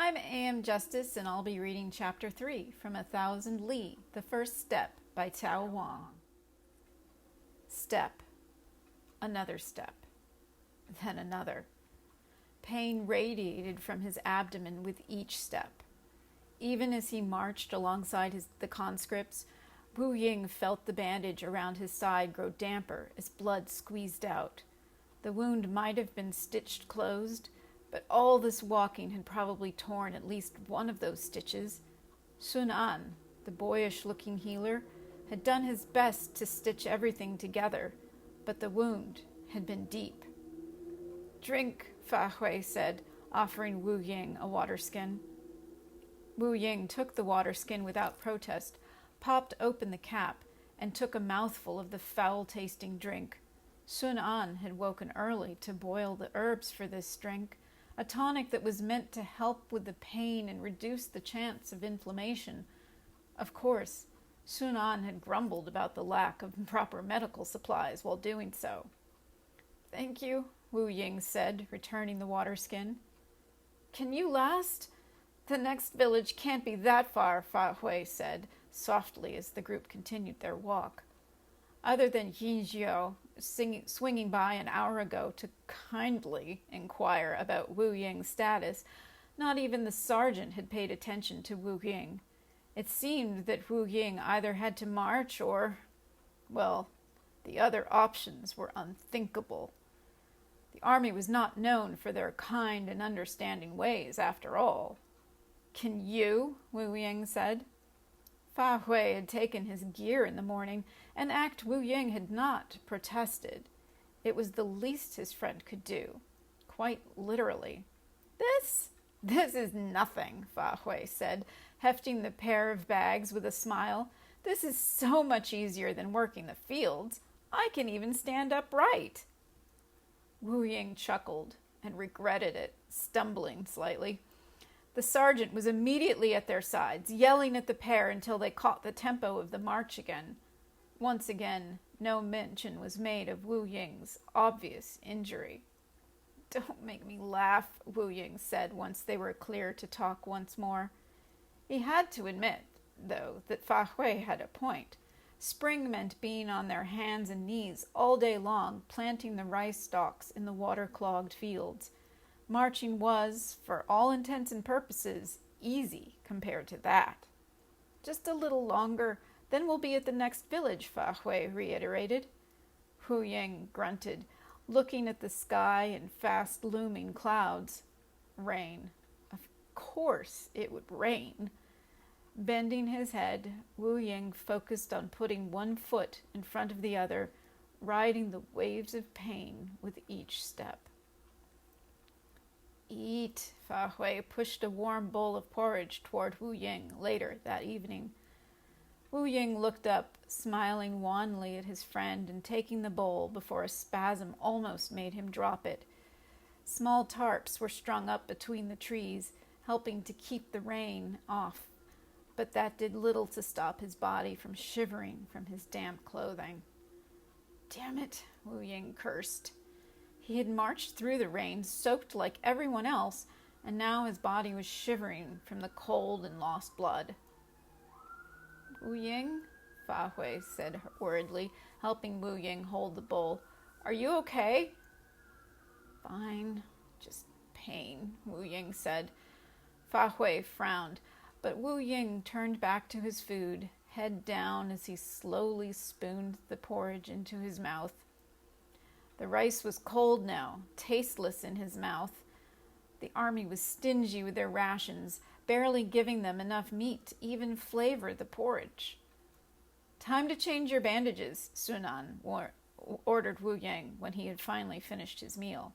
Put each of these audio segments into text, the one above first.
I'm A.M. Justice, and I'll be reading Chapter 3 from 1,000 Li, The First Step by Tao Wong. Step. Another step. Then another. Pain radiated from his abdomen with each step. Even as he marched alongside the conscripts, Wu Ying felt the bandage around his side grow damper as blood squeezed out. The wound might have been stitched closed, but all this walking had probably torn at least one of those stitches. Sun An, the boyish-looking healer, had done his best to stitch everything together, but the wound had been deep. "Drink," Fa Hui said, offering Wu Ying a water skin. Wu Ying took the water skin without protest, popped open the cap, and took a mouthful of the foul-tasting drink. Sun An had woken early to boil the herbs for this drink, a tonic that was meant to help with the pain and reduce the chance of inflammation. Of course, Sun An had grumbled about the lack of proper medical supplies while doing so. "Thank you," Wu Ying said, returning the water skin. "Can you last? The next village can't be that far," Fa Hui said, softly as the group continued their walk. Other than xianxia swinging by an hour ago to kindly inquire about Wu Ying's status, not even the sergeant had paid attention to Wu Ying. It seemed that Wu Ying either had to march or, well, the other options were unthinkable. The army was not known for their kind and understanding ways, after all. "Can you?" Wu Ying said. Fa Hui had taken his gear in the morning, an act Wu Ying had not protested. It was the least his friend could do, quite literally. This is nothing," Fa Hui said, hefting the pair of bags with a smile. "This is so much easier than working the fields. I can even stand upright." Wu Ying chuckled and regretted it, stumbling slightly. The sergeant was immediately at their sides, yelling at the pair until they caught the tempo of the march again. Once again, no mention was made of Wu Ying's obvious injury. "Don't make me laugh," Wu Ying said once they were clear to talk once more. He had to admit, though, that Fa Hui had a point. Spring meant being on their hands and knees all day long, planting the rice stalks in the water-clogged fields. Marching was, for all intents and purposes, easy compared to that. "Just a little longer, then we'll be at the next village," Fa Hui reiterated. Wu Ying grunted, looking at the sky and fast-looming clouds. Rain. Of course it would rain. Bending his head, Wu Ying focused on putting one foot in front of the other, riding the waves of pain with each step. "Eat," Fa Hui pushed a warm bowl of porridge toward Wu Ying later that evening. Wu Ying looked up, smiling wanly at his friend and taking the bowl before a spasm almost made him drop it. Small tarps were strung up between the trees, helping to keep the rain off, but that did little to stop his body from shivering from his damp clothing. "Damn it," Wu Ying cursed. He had marched through the rain, soaked like everyone else, and now his body was shivering from the cold and lost blood. "Wu Ying," Fa Hui said worriedly, helping Wu Ying hold the bowl. "Are you okay?" "Fine, just pain," Wu Ying said. Fa Hui frowned, but Wu Ying turned back to his food, head down as he slowly spooned the porridge into his mouth. The rice was cold now, tasteless in his mouth. The army was stingy with their rations, barely giving them enough meat to even flavor the porridge. "Time to change your bandages," Sun An ordered Wu Ying when he had finally finished his meal.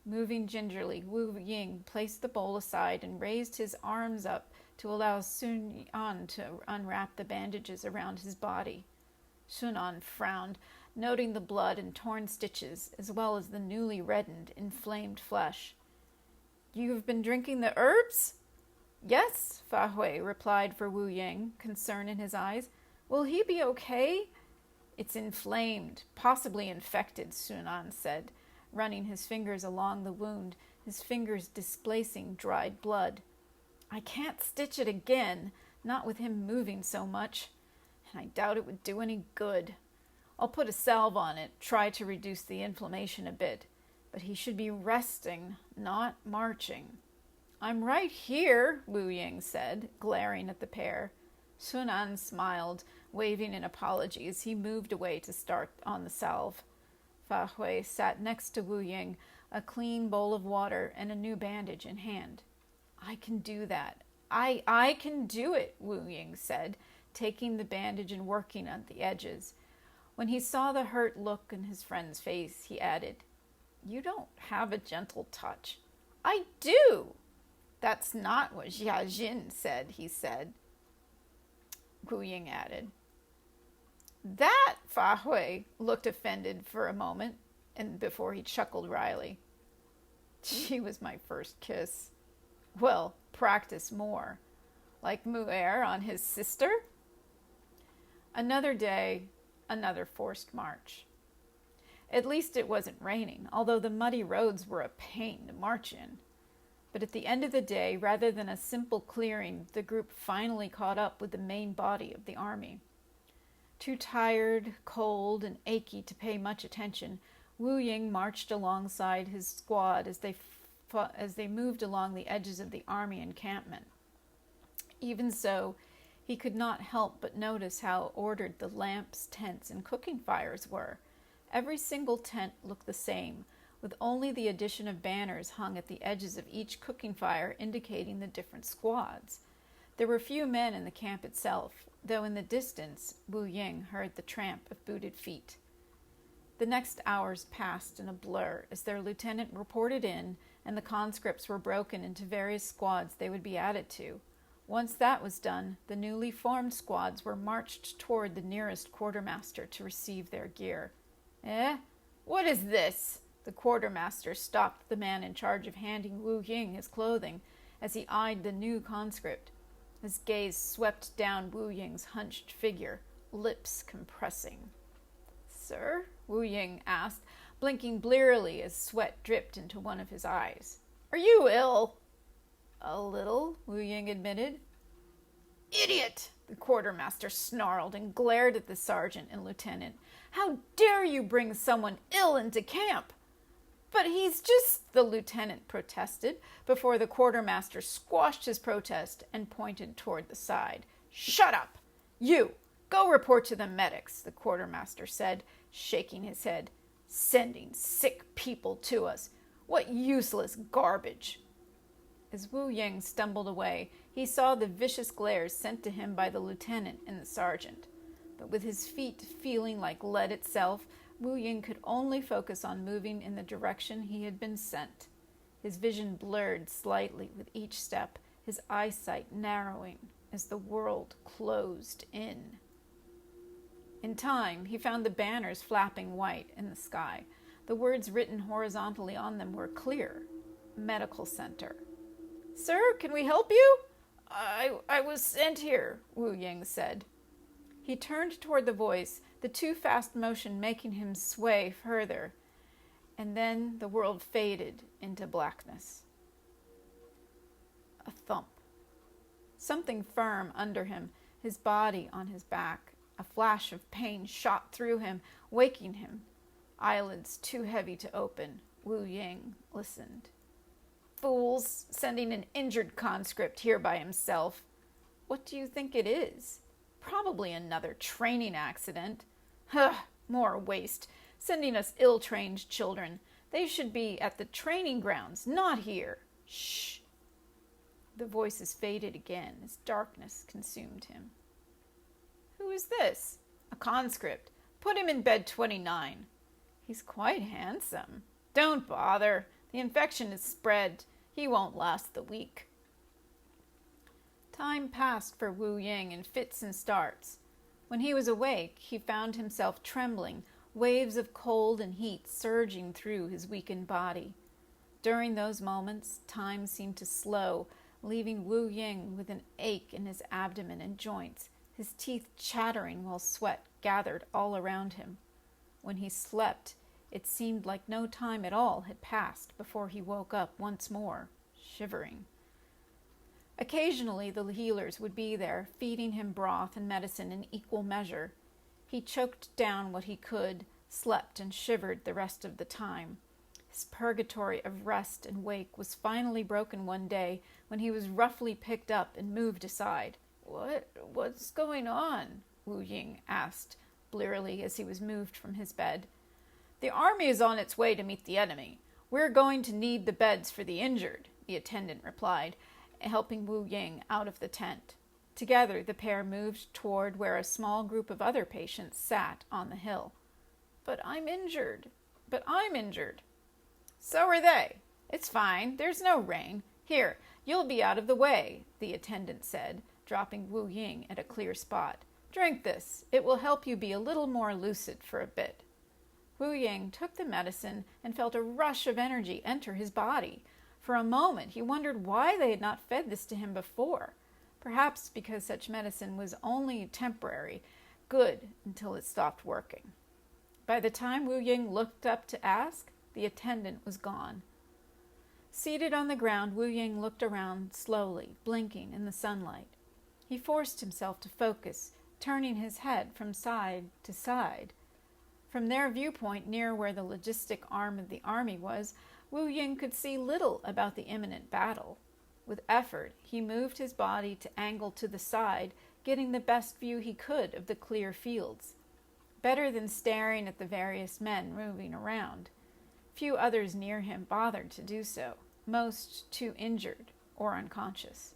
Moving gingerly, Wu Ying placed the bowl aside and raised his arms up to allow Sun An to unwrap the bandages around his body. Sun An frowned, noting the blood and torn stitches, as well as the newly reddened, inflamed flesh. "You have been drinking the herbs?" "Yes," Fa Hui replied for Wu Ying, concern in his eyes. "Will he be okay?" "It's inflamed, possibly infected," Sun An said, running his fingers along the wound, his fingers displacing dried blood. I can't stitch it again, not with him moving so much, and I doubt it would do any good. I'll put a salve on it, try to reduce the inflammation a bit, but he should be resting, not marching. I'm right here, Wu Ying said, glaring at the pair. Sun An smiled, waving an apology as he moved away to start on the salve. Fa Hui sat next to Wu Ying, a clean bowl of water and a new bandage in hand. I can do that. I can do it, Wu Ying said, taking the bandage and working on the edges. When he saw the hurt look in his friend's face, he added, You don't have a gentle touch. I do. That's not what Jia Jin said, he said. Wu Ying added. That, Fa Hui looked offended for a moment, and before he chuckled wryly. She was my first kiss. Well, practice more. Like Mu'er on his sister? Another day, another forced march. At least it wasn't raining, although the muddy roads were a pain to march in. But at the end of the day, rather than a simple clearing, the group finally caught up with the main body of the army. Too tired, cold, and achy to pay much attention, Wu Ying marched alongside his squad as they moved along the edges of the army encampment. Even so, he could not help but notice how ordered the lamps, tents, and cooking fires were. Every single tent looked the same, with only the addition of banners hung at the edges of each cooking fire indicating the different squads. There were few men in the camp itself, though in the distance Wu Ying heard the tramp of booted feet. The next hours passed in a blur as their lieutenant reported in and the conscripts were broken into various squads they would be added to. Once that was done, the newly formed squads were marched toward the nearest quartermaster to receive their gear. What is this? The quartermaster stopped the man in charge of handing Wu Ying his clothing as he eyed the new conscript. His gaze swept down Wu Ying's hunched figure, lips compressing. Sir? Wu Ying asked, blinking blearily as sweat dripped into one of his eyes. Are you ill? A little, Wu Ying admitted. Idiot! The quartermaster snarled and glared at the sergeant and lieutenant. How dare you bring someone ill into camp? But he's just, the lieutenant protested, before the quartermaster squashed his protest and pointed toward the side. Shut up! You! Go report to the medics, the quartermaster said, shaking his head. Sending sick people to us. What useless garbage! As Wu Ying stumbled away, he saw the vicious glares sent to him by the lieutenant and the sergeant. But with his feet feeling like lead itself, Wu Ying could only focus on moving in the direction he had been sent. His vision blurred slightly with each step, his eyesight narrowing as the world closed in. In time, he found the banners flapping white in the sky. The words written horizontally on them were clear. Medical Center. Sir, can we help you? I was sent here, Wu Ying said. He turned toward the voice, the too fast motion making him sway further, and then the world faded into blackness. A thump. Something firm under him, his body on his back. A flash of pain shot through him, waking him. Eyelids too heavy to open, Wu Ying listened. Fools, sending an injured conscript here by himself. What do you think it is? Probably another training accident. More waste. Sending us ill-trained children. They should be at the training grounds, not here. Shh. The voices faded again as darkness consumed him. Who is this? A conscript. Put him in bed 29. He's quite handsome. Don't bother. The infection is spread. He won't last the week. Time passed for Wu Ying in fits and starts. When he was awake, he found himself trembling, waves of cold and heat surging through his weakened body. During those moments, time seemed to slow, leaving Wu Ying with an ache in his abdomen and joints, his teeth chattering while sweat gathered all around him. When he slept, it seemed like no time at all had passed before he woke up once more, shivering. Occasionally, the healers would be there, feeding him broth and medicine in equal measure. He choked down what he could, slept and shivered the rest of the time. His purgatory of rest and wake was finally broken one day when he was roughly picked up and moved aside. What's going on?" Wu Ying asked, blearily, as he was moved from his bed. "The army is on its way to meet the enemy. We're going to need the beds for the injured," the attendant replied, helping Wu Ying out of the tent. Together, the pair moved toward where a small group of other patients sat on the hill. But I'm injured. "So are they. It's fine. There's no rain. Here, you'll be out of the way," the attendant said, dropping Wu Ying at a clear spot. "Drink this. It will help you be a little more lucid for a bit." Wu Ying took the medicine and felt a rush of energy enter his body. For a moment, he wondered why they had not fed this to him before. Perhaps because such medicine was only temporary, good until it stopped working. By the time Wu Ying looked up to ask, the attendant was gone. Seated on the ground, Wu Ying looked around slowly, blinking in the sunlight. He forced himself to focus, turning his head from side to side. From their viewpoint, near where the logistic arm of the army was, Wu Ying could see little about the imminent battle. With effort, he moved his body to angle to the side, getting the best view he could of the clear fields. Better than staring at the various men moving around. Few others near him bothered to do so, most too injured or unconscious.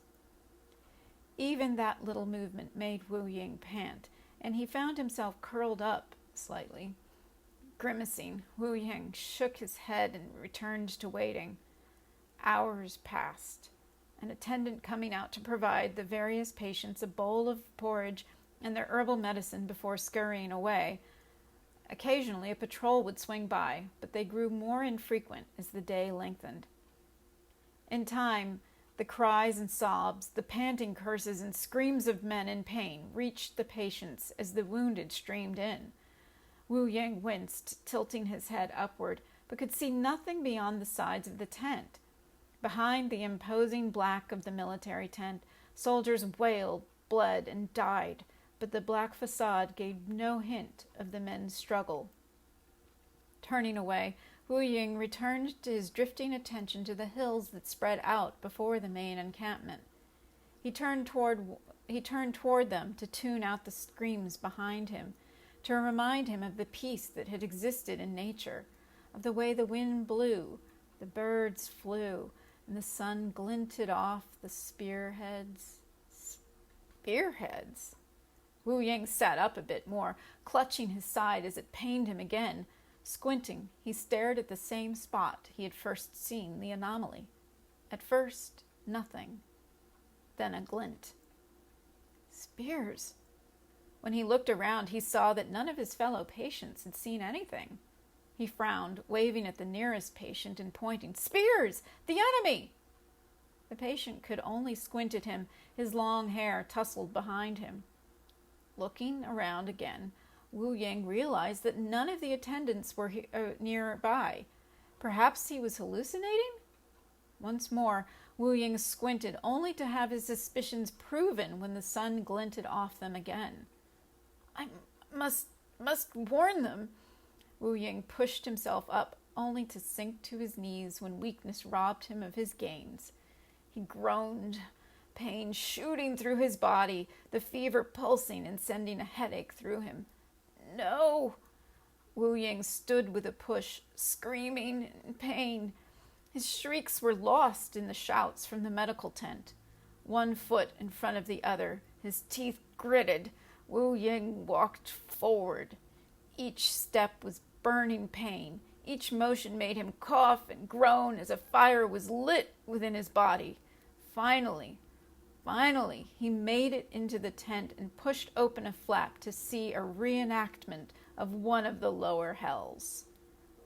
Even that little movement made Wu Ying pant, and he found himself curled up slightly. Grimacing, Wu Ying shook his head and returned to waiting. Hours passed, an attendant coming out to provide the various patients a bowl of porridge and their herbal medicine before scurrying away. Occasionally a patrol would swing by, but they grew more infrequent as the day lengthened. In time, the cries and sobs, the panting curses and screams of men in pain reached the patients as the wounded streamed in. Wu Ying winced, tilting his head upward, but could see nothing beyond the sides of the tent. Behind the imposing black of the military tent, soldiers wailed, bled, and died, but the black facade gave no hint of the men's struggle. Turning away, Wu Ying returned to his drifting attention to the hills that spread out before the main encampment. He turned toward them to tune out the screams behind him, to remind him of the peace that had existed in nature, of the way the wind blew, the birds flew, and the sun glinted off the spearheads. Spearheads? Wu Ying sat up a bit more, clutching his side as it pained him again. Squinting, he stared at the same spot he had first seen the anomaly. At first, nothing. Then a glint. Spears. When he looked around, he saw that none of his fellow patients had seen anything. He frowned, waving at the nearest patient and pointing. "Spears! The enemy!" The patient could only squint at him, his long hair tousled behind him. Looking around again, Wu Ying realized that none of the attendants were nearby. Perhaps he was hallucinating? Once more, Wu Ying squinted, only to have his suspicions proven when the sun glinted off them again. "I must warn them." Wu Ying pushed himself up, only to sink to his knees when weakness robbed him of his gains. He groaned, pain shooting through his body, the fever pulsing and sending a headache through him. "No!" Wu Ying stood with a push, screaming in pain. His shrieks were lost in the shouts from the medical tent. One foot in front of the other, his teeth gritted, Wu Ying walked forward. Each step was burning pain. Each motion made him cough and groan as a fire was lit within his body. Finally, he made it into the tent and pushed open a flap to see a reenactment of one of the lower hells.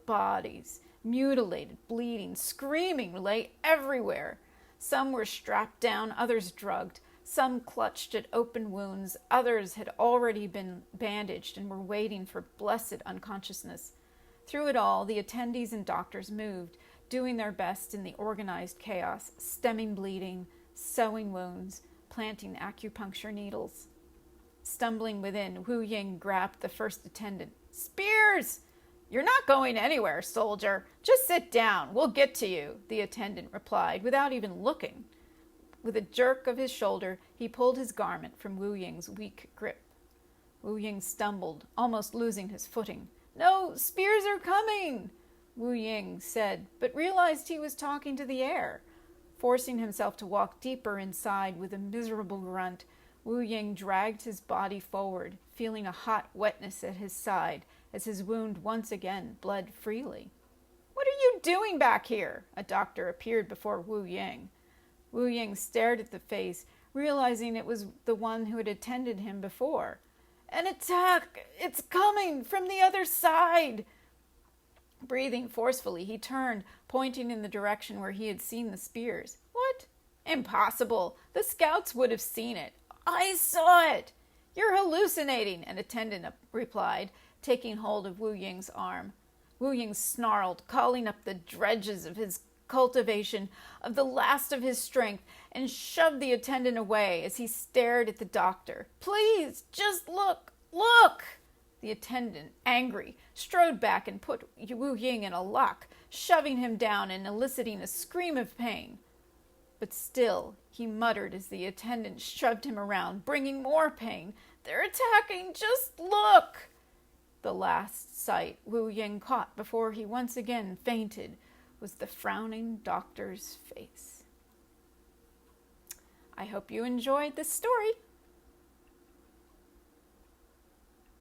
Bodies, mutilated, bleeding, screaming, lay everywhere. Some were strapped down, others drugged. Some clutched at open wounds, others had already been bandaged and were waiting for blessed unconsciousness. Through it all, the attendees and doctors moved, doing their best in the organized chaos, stemming bleeding, sewing wounds, planting acupuncture needles. Stumbling within, Wu Ying grabbed the first attendant. "Spears! You're not going anywhere, soldier. Just sit down. We'll get to you," the attendant replied without even looking. With a jerk of his shoulder, he pulled his garment from Wu Ying's weak grip. Wu Ying stumbled, almost losing his footing. "No, spears are coming," Wu Ying said, but realized he was talking to the air. Forcing himself to walk deeper inside with a miserable grunt, Wu Ying dragged his body forward, feeling a hot wetness at his side as his wound once again bled freely. "What are you doing back here?" A doctor appeared before Wu Ying. Wu Ying stared at the face, realizing it was the one who had attended him before. "An attack! It's coming from the other side!" Breathing forcefully, he turned, pointing in the direction where he had seen the spears. "What? Impossible! The scouts would have seen it. I saw it!" "You're hallucinating," an attendant replied, taking hold of Wu Ying's arm. Wu Ying snarled, calling up the dredges of his cultivation of the last of his strength, and shoved the attendant away as he stared at the doctor. "Please, just look! Look!" The attendant, angry, strode back and put Wu Ying in a lock, shoving him down and eliciting a scream of pain. But still, he muttered as the attendant shoved him around, bringing more pain. "They're attacking! Just look!" The last sight Wu Ying caught before he once again fainted was the frowning doctor's face. I hope you enjoyed this story.